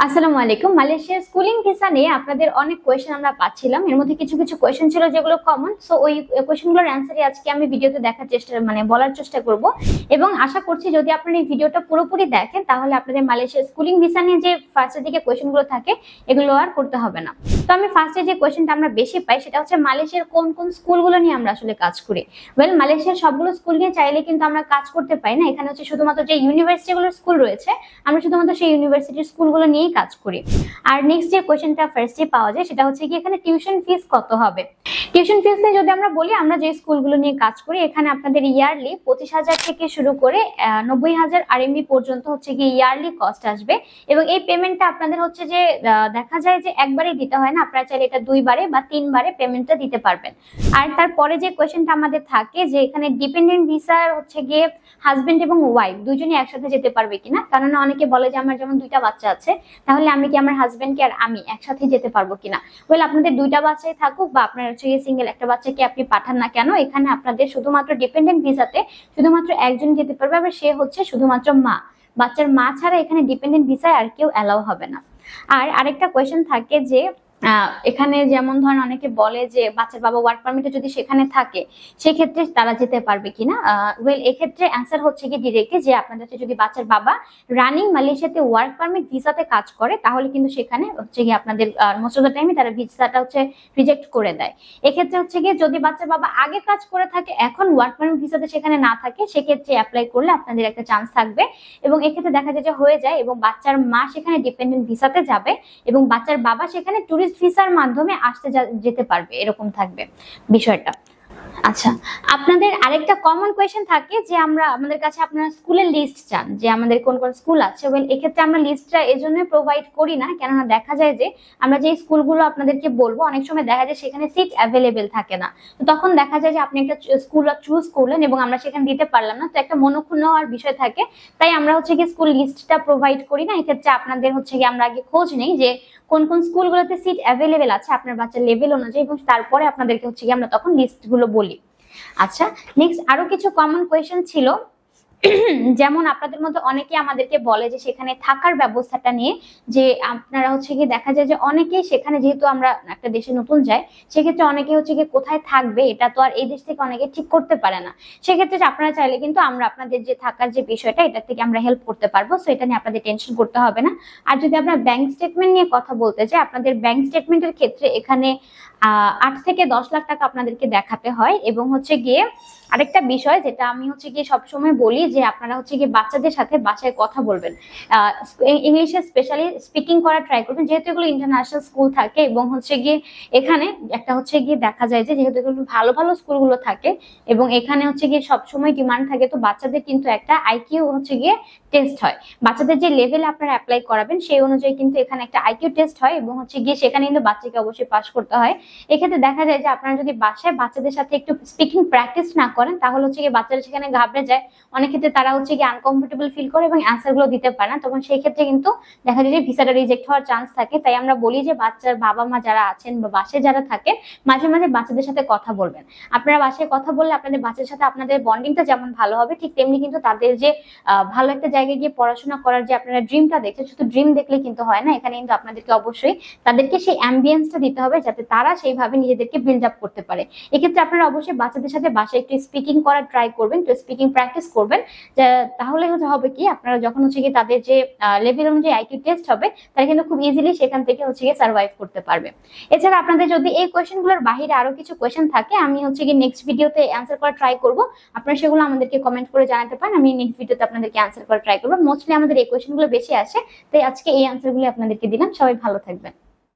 আসসালামু আলাইকুম। মালয়েশিয়ার স্কুলিং ভিসা নিয়ে আপনাদের অনেক কোয়েশ্চেন আমরা পাচ্ছিলাম। এর মধ্যে কিছু কিছু কোয়েশ্চেন ছিল যেগুলো কমন। সো ওই কোয়েশ্চেনগুলোর অ্যান্সারই আজকে আমি ভিডিওতে দেখার চেষ্টা বলার চেষ্টা করব এবং আশা করছি যদি আপনারা এই ভিডিওটা পুরোপুরি দেখেন তাহলে আপনাদের মালয়েশিয়ার স্কুলিং ভিসা নিয়ে যে ফার্স্টের দিকে কোয়েশ্চেনগুলো থাকে এগুলো আর করতে হবে না। তো আমি ফার্স্টে যে কোয়েশ্চেনটা আমরা বেশি পাই সেটা হচ্ছে মালয়েশিয়ার কোন কোন স্কুলগুলো নিয়ে আমরা আসলে কাজ করি। ওয়েল, মালয়েশিয়ার সবগুলো স্কুল নিয়ে চাইলে কিন্তু আমরা কাজ করতে পারি না। এখানে হচ্ছে শুধুমাত্র যে ইউনিভার্সিটিগুলোর স্কুল রয়েছে আমরা শুধুমাত্র সেই ইউনিভার্সিটির স্কুলগুলো নিয়েই কাজ করি। আর নেক্সট যে কোশ্চেনটা ফার্স্টে পাওয়া যায় সেটা হচ্ছে কি এখানে টিউশন ফিস কত হবে। টিউশন ফিস নিয়ে যদি আমরা বলি, আমরা যে স্কুলগুলো নিয়ে কাজ করি এখানে আপনাদের ইয়ারলি 25,000 থেকে শুরু করে 90,000 আরএমবি পর্যন্ত হচ্ছে কি ইয়ারলি কস্ট আসবে এবং এই পেমেন্টটা আপনাদের হচ্ছে যে দেখা যায় যে একবারেই দিতে হয় না, আপনারা চাইলে এটা 2 বারে বা 3 বারে পেমেন্টটা দিতে পারবেন। আর তারপরে যে কোশ্চেনটা আমাদের থাকে যে এখানে ডিপেন্ডেন্ট ভিসার হচ্ছে গিয়ে হাজবেন্ড এবং ওয়াইফ দুজনই একসাথে যেতে পারবে কিনা, কারণ অনেকে বলে যে আমার যেমন 2টা বাচ্চা আছে তাহলে আমি কি আমার হাজবেন্ডকে আর আমি একসাথে যেতে পারবো কিনা। ওয়েল, আপনাদের 2টা বাচ্চাই থাকুক বা আপনার হচ্ছে সিঙ্গেল একটা বাচ্চাকে আপনি পাঠান না কেন, এখানে আপনাদের শুধুমাত্র ডিপেন্ডেন্ট ভিসাতে শুধুমাত্র একজন যেতে পারবে, আবার সে হচ্ছে শুধুমাত্র মা। বাচ্চার মা ছাড়া এখানে ডিপেন্ডেন্ট ভিসায় আর কেউ অ্যালাউ হবে না। আর আরেকটা কোয়েশ্চেন থাকে যে এখানে যেমন ধরেন অনেকে বলে যে বাচ্চার বাবা ওয়ার্ক পারমিটে যদি সেখানে থাকে সেক্ষেত্রে তারা যেতে পারবে কিনা। ওয়েল, এক্ষেত্রে অ্যান্সার হচ্ছে কি ডিরেক্টলি যে আপনাদের যদি বাচ্চার বাবা রানিং মালয়েশিয়াতে ওয়ার্ক পারমিট ভিসাতে কাজ করে তাহলে কিন্তু সেখানে হচ্ছে কি আপনাদের মোস্ট অফ দ্য টাইমে তারা ভিসাটা হচ্ছে রিজেক্ট করে দেয়। এক্ষেত্রে হচ্ছে কি যদি বাচ্চার বাবা আগে কাজ করে থাকে এখন ওয়ার্ক পারমিট ভিসাতে সেখানে না থাকে সেক্ষেত্রে অ্যাপ্লাই করলে আপনাদের একটা চান্স থাকবে এবং এক্ষেত্রে দেখা যায় যে হয়ে যায় এবং বাচ্চার মা সেখানে ডিপেন্ডেন্ট ভিসাতে যাবে এবং বাচ্চার বাবা সেখানে ট্যুরিস্ট ভিসার মাধ্যমে আসতে যেতে পারবে, এরকম থাকবে বিষয়টা। আচ্ছা, আপনাদের আরেকটা কমন কোয়েশ্চেন থাকে যে আমাদের কাছে আপনারা স্কুলের লিস্ট চান যে আমাদের কোন কোন স্কুল আছে। ওয়েল, এক্ষেত্রে আমরা লিস্টটা এজন্য প্রোভাইড করি না, কেননা দেখা যায় যে আমরা যে স্কুলগুলো আপনাদেরকে বলবো অনেক সময় দেখা যায় সেখানে সিট অ্যাভেলেবেল থাকে না। তো তখন দেখা যায় যে আপনি একটা স্কুল চুজ করলেন এবং আমরা সেখানে দিতে পারলাম না, তো একটা মনোক্ষুণ্ণ হওয়ার বিষয় থাকে। তাই আমরা হচ্ছে কি স্কুল লিস্টটা প্রোভাইড করি না। এক্ষেত্রে আপনাদের হচ্ছে কি আমরা আগে খোঁজ নেই যে কোন কোন স্কুলগুলোতে সিট অ্যাভেলেবেল আছে আপনার বাচ্চার লেভেল অনুযায়ী এবং তারপরে আপনাদেরকে হচ্ছে কি আমরা তখন লিস্টগুলো বলি। আচ্ছা, নেক্সট আরো কিছু কমন কোয়েশ্চেন ছিল যেমন আপনাদের মধ্যে অনেকে আমাদেরকে বলে যে সেখানে থাকার ব্যবস্থাটা নিয়ে, যে আপনারা হচ্ছে কি দেখা যায় যে অনেকেই সেখানে যেহেতু আমরা একটা দেশে নতুন যাই সেক্ষেত্রে অনেকে হচ্ছে কি কোথায় থাকবে এটা তো আর এই দেশ থেকে অনেকে ঠিক করতে পারে না। সেক্ষেত্রে আপনারা চাইলে কিন্তু আমরা আপনাদের যে থাকার যে বিষয়টা এটা থেকে আমরা হেল্প করতে পারবো, সো এটা নিয়ে আপনাদের টেনশন করতে হবে না। আর যদি আপনার ব্যাংক স্টেটমেন্ট নিয়ে কথা বলতে চাই, আপনাদের ব্যাংক স্টেটমেন্টের ক্ষেত্রে এখানে 8 থেকে 10 লাখ টাকা আপনাদেরকে দেখাতে হয় এবং হচ্ছে গিয়ে আরেকটা বিষয় যেটা আমি হচ্ছে গিয়ে সবসময় বলি যে আপনারা হচ্ছে গিয়ে বাচ্চাদের সাথে বাসায় কথা বলবেন, ইংলিশে স্পেশালি স্পিকিং করা ট্রাই করবেন যেহেতু এগুলো ইন্টারন্যাশনাল স্কুল থাকে এবং হচ্ছে গিয়ে এখানে একটা হচ্ছে গিয়ে দেখা যায় যে যেহেতু এগুলো ভালো ভালো স্কুলগুলো থাকে এবং এখানে হচ্ছে গিয়ে সবসময় ডিমান্ড থাকে, তো বাচ্চাদের কিন্তু একটা আইকিউ হচ্ছে গিয়ে টেস্ট হয়। বাচ্চাদের যে লেভেলে আপনারা অ্যাপ্লাই করাবেন সেই অনুযায়ী কিন্তু এখানে একটা আইকিউ টেস্ট হয় এবং হচ্ছে গিয়ে সেখানে কিন্তু বাচ্চাকে অবশ্যই পাস করতে হয়। এক্ষেত্রে দেখা যায় যে আপনারা যদি বাসায় বাচ্চাদের সাথে একটু স্পিকিং প্র্যাকটিস না করেন তাহলে হচ্ছে গিয়ে বাচ্চারা সেখানে ঘাবড়ে যায়, অনেক ক্ষেত্রে তারা হচ্ছে গিয়ে আনকমফোর্টেবল ফিল করে এবং অ্যান্সার গুলো দিতে পারে না, তখন সেই ক্ষেত্রে কিন্তু দেখা যায় যে ভিসাটা রিজেক্ট হওয়ার চান্স থাকে। তাই আমরা বলি যে বাচ্চার বাবা মা যারা আছেন বা বাসায় যারা থাকেন মাঝে মাঝে বাচ্চাদের সাথে কথা বলবেন। আপনারা বাসায় কথা বললে আপনাদের বাচ্চাদের সাথে আপনাদের বন্ডিংটা যেমন ভালো হবে ঠিক তেমনি কিন্তু তাদের যে ভালো একটা জায়গায় গিয়ে পড়াশোনা করার যে আপনারা ড্রিমটা দেখছেন, শুধু ড্রিম দেখলে কিন্তু হয় না, এখানে কিন্তু আপনাদেরকে অবশ্যই তাদেরকে সেই অ্যাম্বিয়েন্সটা দিতে হবে যাতে তারা সেইভাবে নিজেদেরকে বিল্ড আপ করতে পারে। এক্ষেত্রে আপনারা অবশ্যই বাচ্চাদের সাথে বাসায় একটু স্পিকিং করার ট্রাই করবেন, তো স্পিকিং প্র্যাকটিস করবেন, তাহলে হবে কি আপনারা যখন হচ্ছে কি তাদের যে লেভেল অনুযায়ী আইকিউ টেস্ট হবে তারা কিন্তু খুব ইজিলি সেখান থেকে হচ্ছে গিয়ে সার্ভাইভ করতে পারবে। এছাড়া আপনাদের যদি এই কোয়েশ্চেনগুলোর বাইরে আরো কিছু কোয়েশ্চেন থাকে আমি হচ্ছে কি নেক্সট ভিডিওতে অ্যান্সার করার ট্রাই করব, আপনারা সেগুলো আমাদেরকে কমেন্ট করে জানাতে পারেন, আমি নেক্সট ভিডিওতে আপনাদেরকে অ্যান্সার করার ট্রাই করবো। মোস্টলি আমাদের এই কোয়েশ্চেনগুলো বেশি আসে তাই আজকে এই অ্যান্সারগুলো আপনাদেরকে দিলাম। সবাই ভালো থাকবেন।